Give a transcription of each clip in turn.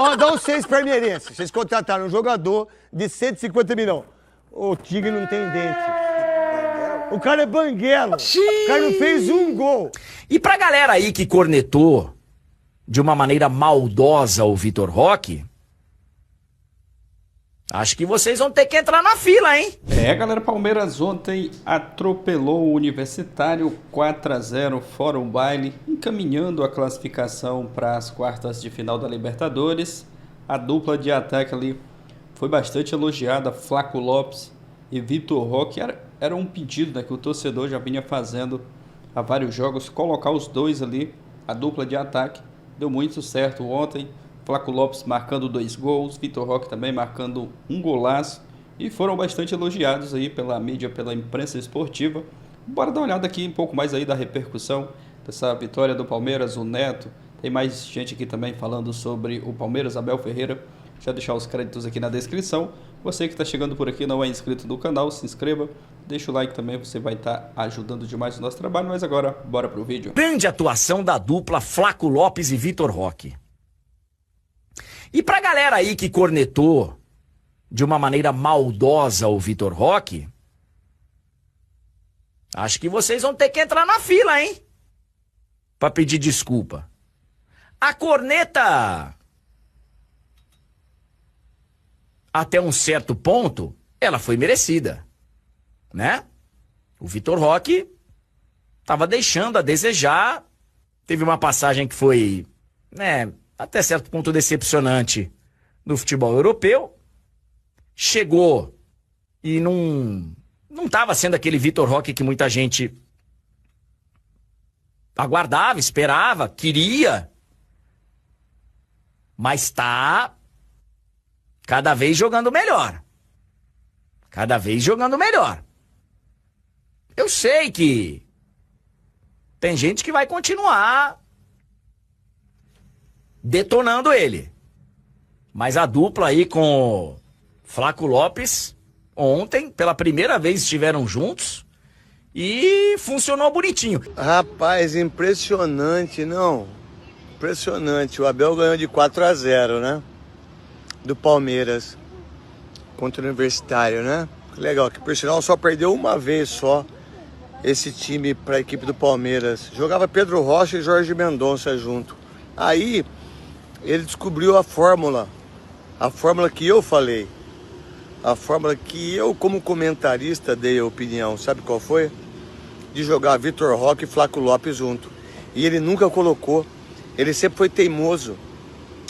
Ó, dá os 6 palmeirenses. Vocês contrataram um jogador de 150 milhões. O Tigre não tem dente. O cara é banguelo. O cara não fez um gol. E pra galera aí que cornetou de uma maneira maldosa o Vitor Roque, acho que vocês vão ter que entrar na fila, hein? Galera, Palmeiras ontem atropelou o Universitário 4-0 fora o baile, encaminhando a classificação para as quartas de final da Libertadores. A dupla de ataque ali foi bastante elogiada, Flaco Lopes e Vitor Roque. Era um pedido, né, que o torcedor já vinha fazendo há vários jogos, colocar os dois ali, a dupla de ataque. Deu muito certo ontem. Flaco Lopes marcando 2 gols, Vitor Roque também marcando um golaço, e foram bastante elogiados aí pela mídia, pela imprensa esportiva. Bora dar uma olhada aqui um pouco mais aí da repercussão dessa vitória do Palmeiras, o Neto. Tem mais gente aqui também falando sobre o Palmeiras, Abel Ferreira. Já deixar os créditos aqui na descrição. Você que está chegando por aqui, não é inscrito no canal, se inscreva. Deixa o like também, você vai estar ajudando demais o nosso trabalho. Mas agora, bora pro vídeo. Grande atuação da dupla Flaco Lopes e Vitor Roque. E pra galera aí que cornetou de uma maneira maldosa o Vitor Roque, acho que vocês vão ter que entrar na fila, hein? Pra pedir desculpa. A corneta, até um certo ponto, ela foi merecida, né? O Vitor Roque tava deixando a desejar. Teve uma passagem que foi, né, até certo ponto decepcionante no futebol europeu. Chegou e não estava sendo aquele Vitor Roque que muita gente aguardava, esperava, queria. Mas tá cada vez jogando melhor. Cada vez jogando melhor. Eu sei que tem gente que vai continuar detonando ele. Mas a dupla aí com Flaco Lopes, ontem, pela primeira vez estiveram juntos e funcionou bonitinho. Rapaz, impressionante, não? Impressionante. O Abel ganhou de 4-0, né? Do Palmeiras contra o Universitário, né? Legal, que por sinal só perdeu uma vez só esse time para a equipe do Palmeiras. Jogava Pedro Rocha e Jorge Mendonça junto. Aí ele descobriu a fórmula que eu falei, a fórmula que eu como comentarista dei a opinião. Sabe qual foi? De jogar Vitor Roque e Flaco Lopes junto. E ele nunca colocou, ele sempre foi teimoso.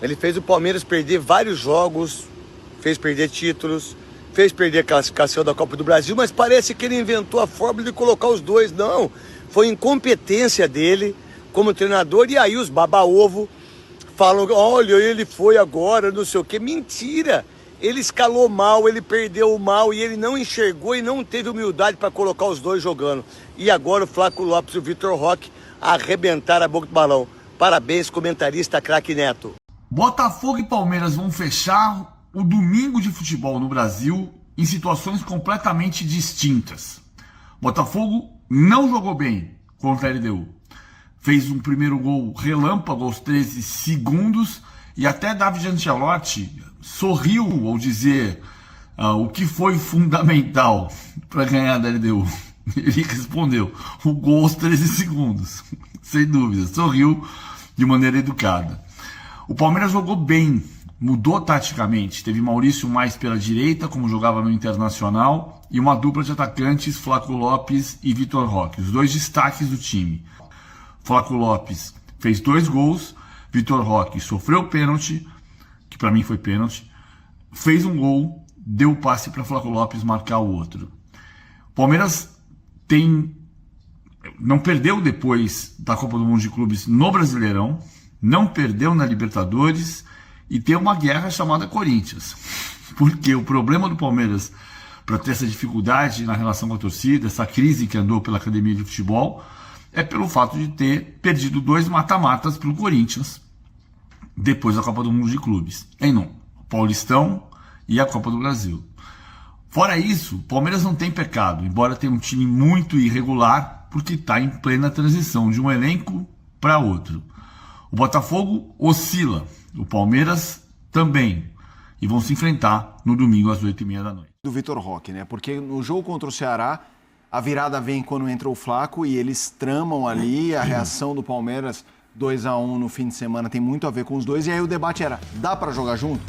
Ele fez o Palmeiras perder vários jogos, fez perder títulos, fez perder a classificação da Copa do Brasil, mas parece que ele inventou a fórmula de colocar os dois. Não, foi incompetência dele como treinador. E aí os baba-ovo falam, olha, ele foi agora, não sei o quê. Mentira! Ele escalou mal, ele perdeu mal e ele não enxergou e não teve humildade para colocar os dois jogando. E agora o Flaco Lopes e o Vitor Roque arrebentaram a boca do balão. Parabéns, comentarista craque Neto. Botafogo e Palmeiras vão fechar o domingo de futebol no Brasil em situações completamente distintas. Botafogo não jogou bem contra a LDU. Fez um primeiro gol relâmpago aos 13 segundos e até David Ancelotti sorriu ao dizer o que foi fundamental para ganhar da LDU. Ele respondeu, o gol aos 13 segundos. Sem dúvida, sorriu de maneira educada. O Palmeiras jogou bem, mudou taticamente. Teve Maurício mais pela direita, como jogava no Internacional, e uma dupla de atacantes, Flaco Lopes e Vitor Roque, os dois destaques do time. Flaco Lopes fez 2 gols, Vitor Roque sofreu pênalti, que para mim foi pênalti, fez um gol, deu o passe para Flaco Lopes marcar o outro. O Palmeiras não perdeu depois da Copa do Mundo de Clubes no Brasileirão, não perdeu na Libertadores e tem uma guerra chamada Corinthians. Porque o problema do Palmeiras, para ter essa dificuldade na relação com a torcida, essa crise que andou pela academia de futebol, é pelo fato de ter perdido 2 mata-matas para o Corinthians depois da Copa do Mundo de Clubes. O Paulistão e a Copa do Brasil. Fora isso, o Palmeiras não tem pecado, embora tenha um time muito irregular, porque está em plena transição de um elenco para outro. O Botafogo oscila, o Palmeiras também. E vão se enfrentar no domingo às 8h30 da noite. Do Vitor Roque, né? Porque no jogo contra o Ceará, a virada vem quando entra o Flaco e eles tramam ali, a reação do Palmeiras 2-1 no fim de semana tem muito a ver com os dois. E aí o debate era, dá pra jogar junto?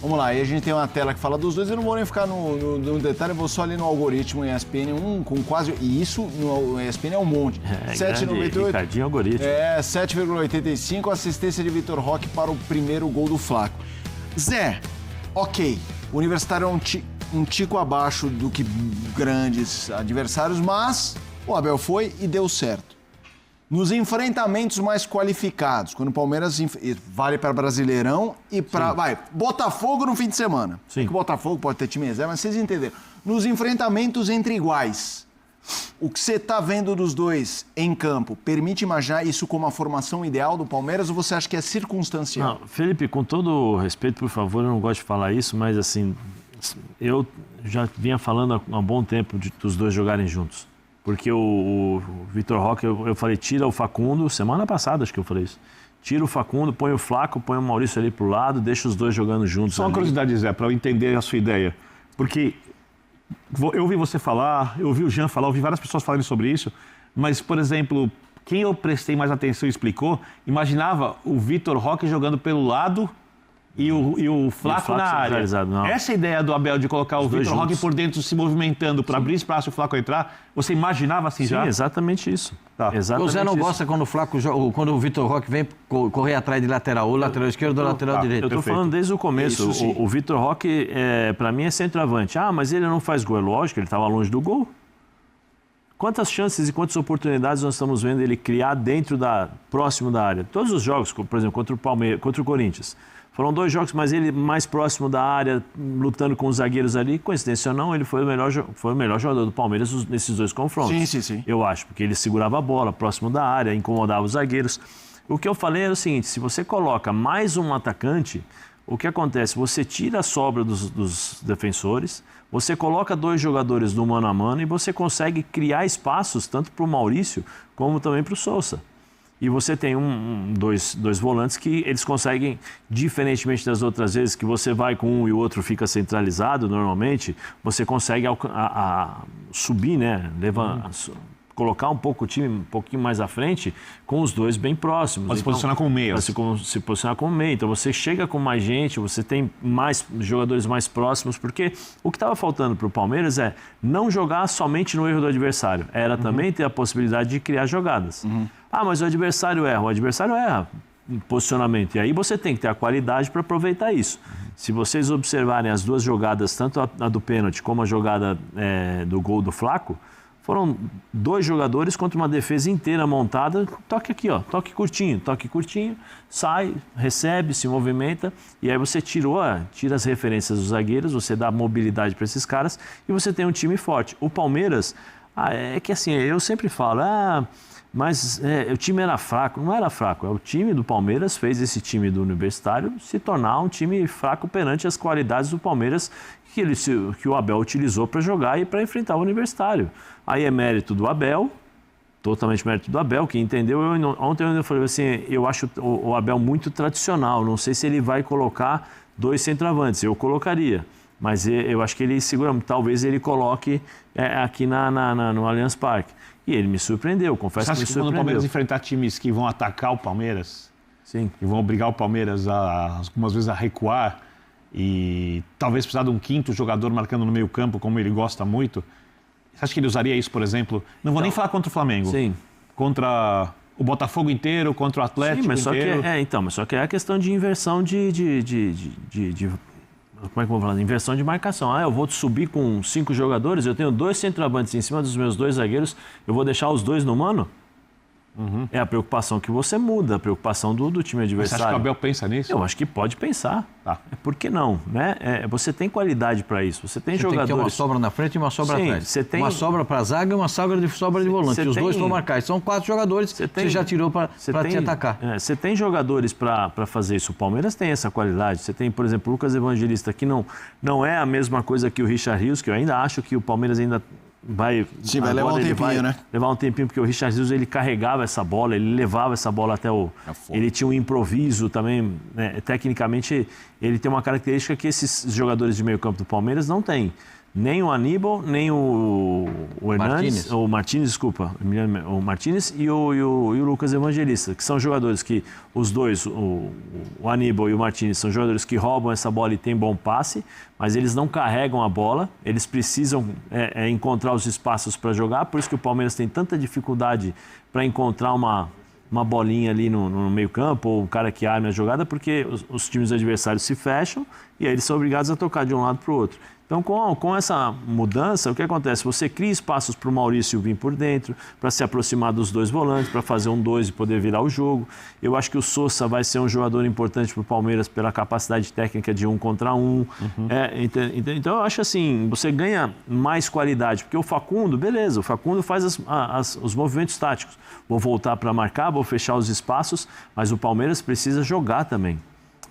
Vamos lá, aí a gente tem uma tela que fala dos dois, eu não vou nem ficar no detalhe, eu vou só ali no algoritmo ESPN, com quase, e isso no ESPN é um monte. 7,98. Ricardinho algoritmo. 7,85, assistência de Vitor Roque para o primeiro gol do Flaco. Zé, ok, o Universitário é um tico abaixo do que grandes adversários, mas o Abel foi e deu certo. Nos enfrentamentos mais qualificados, quando o Palmeiras vale para Brasileirão e para Botafogo no fim de semana. Sim. Que o Botafogo pode ter time reserva, mas vocês entenderam. Nos enfrentamentos entre iguais, o que você está vendo dos dois em campo, permite imaginar isso como a formação ideal do Palmeiras ou você acha que é circunstancial? Não, Felipe, com todo respeito, por favor, eu não gosto de falar isso, mas assim, eu já vinha falando há um bom tempo dos dois jogarem juntos. Porque o Vitor Roque, eu falei, tira o Facundo, semana passada acho que eu falei isso. Tira o Facundo, põe o Flaco, põe o Maurício ali pro lado, deixa os dois jogando juntos. Só uma curiosidade, Zé, para eu entender a sua ideia. Porque eu ouvi você falar, eu ouvi o Jean falar, ouvi várias pessoas falarem sobre isso, mas, por exemplo, quem eu prestei mais atenção e explicou, imaginava o Vitor Roque jogando pelo lado e o Flaco na área. Não. Essa ideia do Abel de colocar o Vitor Roque por dentro se movimentando para abrir espaço e o Flaco entrar, você imaginava assim já? Sim, exatamente isso. Tá. O Zé não gosta quando o Vitor Roque vem correr atrás de lateral, ou lateral esquerdo ou lateral direito. Eu estou falando desde o começo. O Vitor Roque, para mim, é centroavante. Ah, mas ele não faz gol. É lógico, ele estava longe do gol. Quantas chances e quantas oportunidades nós estamos vendo ele criar próximo da área? Todos os jogos, por exemplo, contra o Palmeiras, contra o Corinthians. Foram 2 jogos, mas ele mais próximo da área, lutando com os zagueiros ali. Coincidência ou não, ele foi o melhor jogador do Palmeiras nesses 2 confrontos. Sim. Eu acho, porque ele segurava a bola próximo da área, incomodava os zagueiros. O que eu falei é o seguinte, se você coloca mais um atacante, o que acontece? Você tira a sobra dos defensores, você coloca 2 jogadores do mano a mano e você consegue criar espaços tanto para o Maurício como também para o Sousa. E você tem dois volantes que eles conseguem, diferentemente das outras vezes, que você vai com um e o outro fica centralizado normalmente, você consegue subir, né? Colocar um pouco o time um pouquinho mais à frente, com os dois bem próximos. Pode se posicionar como meia. Se posicionar como meia. Então você chega com mais gente, você tem mais jogadores mais próximos, porque o que estava faltando para o Palmeiras é não jogar somente no erro do adversário. Era também ter a possibilidade de criar jogadas. Ah, mas o adversário erra posicionamento. E aí você tem que ter a qualidade para aproveitar isso. Se vocês observarem as 2 jogadas, tanto a do pênalti como a jogada do gol do Flaco, foram 2 jogadores contra uma defesa inteira montada. Toque aqui, ó, toque curtinho, sai, recebe, se movimenta. E aí você tira as referências dos zagueiros, você dá mobilidade para esses caras e você tem um time forte. O Palmeiras, é que assim, eu sempre falo, mas o time era fraco. Não era fraco, o time do Palmeiras fez esse time do Universitário se tornar um time fraco perante as qualidades do Palmeiras que o Abel utilizou para jogar e para enfrentar o Universitário. Aí é mérito do Abel, totalmente mérito do Abel, que entendeu. Ontem eu falei assim, eu acho o Abel muito tradicional, não sei se ele vai colocar 2 centroavantes, eu colocaria. Mas eu acho que ele segura, talvez ele coloque aqui no Allianz Parque. E ele me surpreendeu, confesso que me surpreendeu. Quando o Palmeiras enfrentar times que vão atacar o Palmeiras, sim, e vão obrigar o Palmeiras algumas vezes a recuar e talvez precisar de um 5º jogador marcando no meio campo, como ele gosta muito, você acha que ele usaria isso, por exemplo? Não vou nem falar contra o Flamengo. Sim. Contra o Botafogo inteiro, contra o Atlético inteiro. Mas só que é a questão de inversão como é que eu vou falar? Inversão de marcação. Eu vou subir com 5 jogadores, eu tenho 2 centroavantes em cima dos meus 2 zagueiros, eu vou deixar os 2 no mano? É a preocupação que você muda, a preocupação do time adversário. Você acha que o Abel pensa nisso? Eu acho que pode pensar. Tá. Por que não? Né? Você tem qualidade para isso. Você tem jogadores... Tem que ter uma sobra na frente e uma sobra atrás. Você tem... Uma sobra para a zaga e uma sobra de volante. Os 2 vão marcar. São 4 jogadores que você já tirou para te atacar. Você tem jogadores para fazer isso. O Palmeiras tem essa qualidade. Você tem, por exemplo, o Lucas Evangelista, que não é a mesma coisa que o Richard Rios, que eu ainda acho que o Palmeiras ainda vai levar um tempinho, né? Levar um tempinho, porque o Richarlison, ele carregava essa bola, ele levava essa bola até o... Ele tinha um improviso também, né? Tecnicamente, ele tem uma característica que esses jogadores de meio campo do Palmeiras não têm. Nem o Aníbal, nem o Hernanes, o Martínez, desculpa, o Martínez e o Lucas Evangelista, que são jogadores que, os dois, o Aníbal e o Martínez, são jogadores que roubam essa bola e têm bom passe, mas eles não carregam a bola, eles precisam encontrar os espaços para jogar, por isso que o Palmeiras tem tanta dificuldade para encontrar uma bolinha ali no meio campo, ou um cara que arme a jogada, porque os times adversários se fecham e aí eles são obrigados a tocar de um lado para o outro. Então, com essa mudança, o que acontece? Você cria espaços para o Maurício vir por dentro, para se aproximar dos dois volantes, para fazer um 2 e poder virar o jogo. Eu acho que o Sousa vai ser um jogador importante para o Palmeiras pela capacidade técnica de 1 contra 1. Então, eu acho assim, você ganha mais qualidade, porque o Facundo, beleza, o Facundo faz os movimentos táticos. Vou voltar para marcar, vou fechar os espaços, mas o Palmeiras precisa jogar também.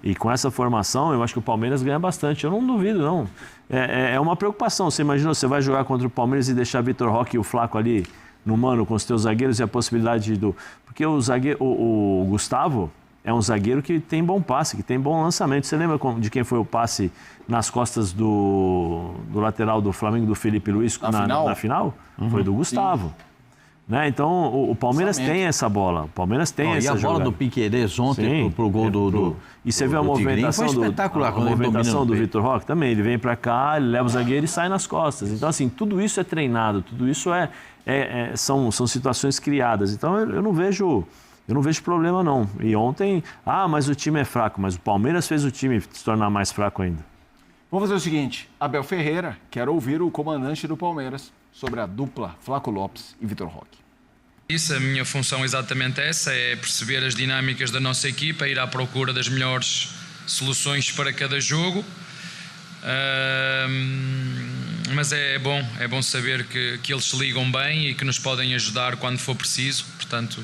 E com essa formação, eu acho que o Palmeiras ganha bastante. Eu não duvido, não. É uma preocupação. Você imagina, você vai jogar contra o Palmeiras e deixar Vitor Roque e o Flaco ali no mano com os teus zagueiros e a possibilidade do... Porque o Gustavo é um zagueiro que tem bom passe, que tem bom lançamento. Você lembra de quem foi o passe nas costas do lateral do Flamengo, do Felipe Luiz, na final? Foi do Gustavo. Né? Então, o Palmeiras tem essa bola. O Palmeiras tem essa jogada. E a bola do Piquerez ontem pro gol do E você vê a movimentação espetacular, a movimentação do Vitor Roque também. Ele vem para cá, ele leva o zagueiro e sai nas costas. Então, assim, tudo isso é treinado, tudo isso são situações criadas. Então, eu não vejo problema, não. E ontem, mas o time é fraco. Mas o Palmeiras fez o time se tornar mais fraco ainda. Vamos fazer o seguinte, Abel Ferreira quer ouvir o comandante do Palmeiras sobre a dupla Flaco Lopes e Vitor Roque. Isso, a minha função é exatamente essa, é perceber as dinâmicas da nossa equipa, ir à procura das melhores soluções para cada jogo. Mas é bom saber que eles se ligam bem e que nos podem ajudar quando for preciso. Portanto,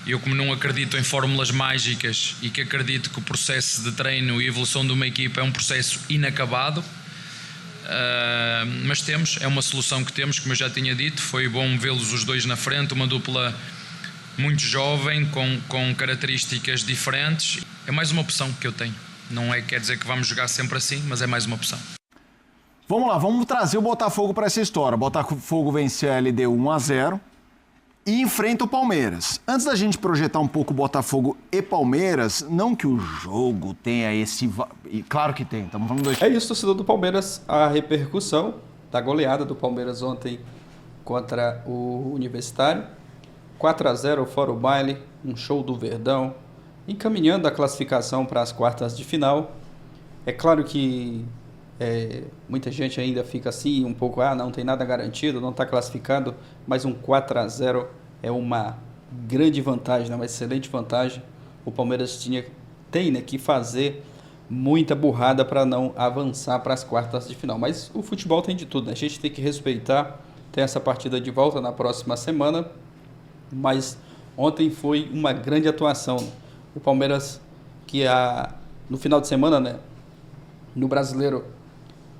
eu, como não acredito em fórmulas mágicas e que acredito que o processo de treino e evolução de uma equipa é um processo inacabado, mas é uma solução que temos, como eu já tinha dito. Foi bom vê-los os dois na frente, uma dupla muito jovem, com características diferentes. É mais uma opção que eu tenho. Não quer dizer que vamos jogar sempre assim, mas é mais uma opção. Vamos lá, vamos trazer o Botafogo para essa história. Botafogo venceu a LDU 1-0 e enfrenta o Palmeiras. Antes da gente projetar um pouco Botafogo e Palmeiras, não que o jogo tenha esse... Claro que tem, estamos falando É isso, torcedor do Palmeiras, a repercussão da goleada do Palmeiras ontem contra o Universitário. 4-0 fora o baile, um show do Verdão, encaminhando a classificação para as quartas de final. É claro que muita gente ainda fica assim, um pouco, não tem nada garantido, não está classificado, mas um 4-0 é uma grande vantagem, uma excelente vantagem. O Palmeiras tem que fazer muita burrada para não avançar para as quartas de final. Mas o futebol tem de tudo, né? A gente tem que respeitar. Tem essa partida de volta na próxima semana, mas ontem foi uma grande atuação. O Palmeiras, que no final de semana, né, no Brasileiro,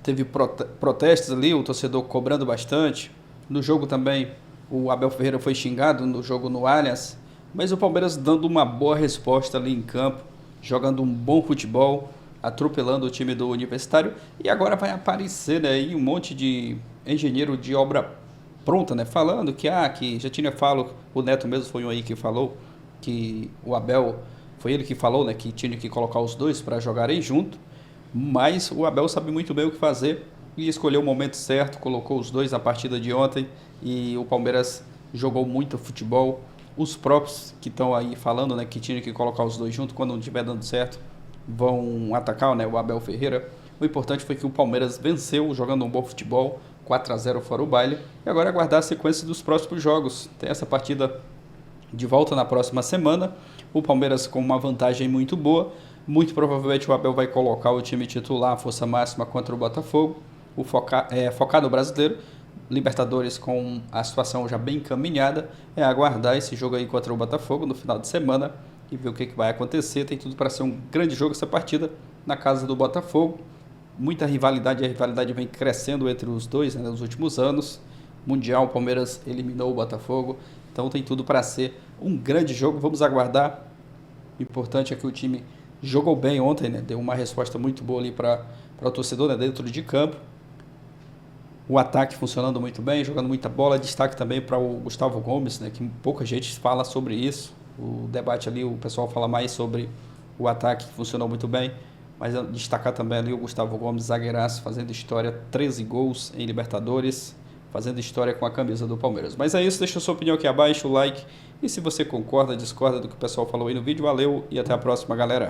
teve protestos ali, o torcedor cobrando bastante. No jogo também, o Abel Ferreira foi xingado no jogo no Allianz, mas o Palmeiras dando uma boa resposta ali em campo, jogando um bom futebol, atropelando o time do Universitário. E agora vai aparecer, né, aí um monte de engenheiro de obra pronta, né, falando que já tinha o Neto mesmo foi um aí que falou que o Abel, foi ele que falou, né, que tinha que colocar os dois para jogarem junto. Mas o Abel sabe muito bem o que fazer e escolheu o momento certo, colocou os dois na partida de ontem e o Palmeiras jogou muito futebol. Os próprios que estão aí falando, né, que tinha que colocar os dois juntos, quando não estiver dando certo, vão atacar, né, o Abel Ferreira. O importante foi que o Palmeiras venceu jogando um bom futebol, 4-0 fora o baile, e agora aguardar a sequência dos próximos jogos. Tem essa partida de volta na próxima semana, o Palmeiras com uma vantagem muito boa. Muito provavelmente o Abel vai colocar o time titular, a força máxima contra o Botafogo, focar no Brasileiro. Libertadores com a situação já bem encaminhada, aguardar esse jogo aí contra o Botafogo no final de semana e ver o que vai acontecer. Tem tudo para ser um grande jogo essa partida na casa do Botafogo. muita rivalidade, a rivalidade vem crescendo entre os dois, né, nos últimos anos. Mundial, o Palmeiras eliminou o Botafogo, então tem tudo para ser um grande jogo. Vamos aguardar. O importante é que o time jogou bem ontem, né, deu uma resposta muito boa ali para o torcedor, né, dentro de campo. O ataque funcionando muito bem, jogando muita bola. Destaque também para o Gustavo Gomes, né, que pouca gente fala sobre isso. O debate ali, o pessoal fala mais sobre o ataque, que funcionou muito bem. Mas destacar também ali o Gustavo Gomes, zagueiraço, fazendo história, 13 gols em Libertadores, fazendo história com a camisa do Palmeiras. Mas é isso, deixa a sua opinião aqui abaixo, o like. E se você concorda, discorda do que o pessoal falou aí no vídeo, valeu e até a próxima, galera.